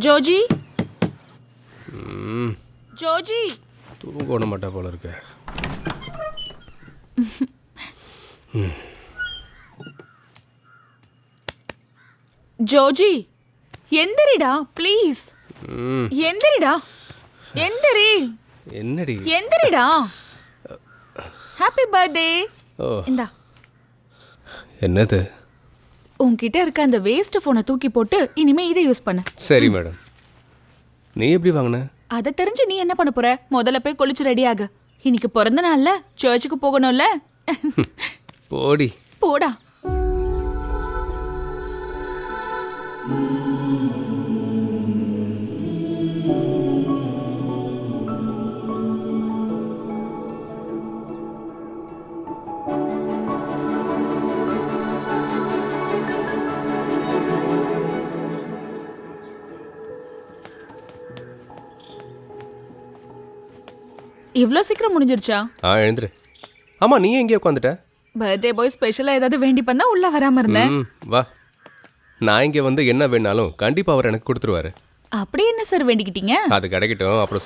ஜோஜி ம், ஜோஜி தூங்க விட மாட்டா போல இருக்கு. ஜோஜி எந்திரிடா ப்ளீஸ். ம், எந்திரிடா. எந்திரி. என்னடி? எந்திரிடா. Happy birthday. ஓ, இந்தா. என்னது? உன்கிட்ட இருக்க அந்த வேஸ்ட் போனை தூக்கி போட்டு இனிமே இதை யூஸ் பண்ணு. சரி மேடம். நீ எப்படி வாங்கின? அதை தெரிஞ்சு நீ என்ன பண்ண போற? முதல்ல போய் குளிச்சு ரெடி ஆகு. இன்னைக்கு பிறந்த நாள்ல சர்ச்சுக்கு போகணும்ல. போடி. போடா. இவ்ளோ சீக்கிரம் முடிஞ்சிருச்சா? எழுந்துரு. ஆமா, நீ எங்கே உட்காந்துட்ட? பர்த்டே பாய் ஸ்பெஷலா ஏதாவது வேண்டி பண்ணா உள்ள வராம இருந்தேன். வா. நான் இங்கே வந்து என்ன வேணாலும் கண்டிப்பாக அவர் எனக்கு கொடுத்துருவாரு. அப்படி என்ன சார் வேண்டிக்கிட்டீங்க? அது கிடைக்கட்டும், அப்புறம்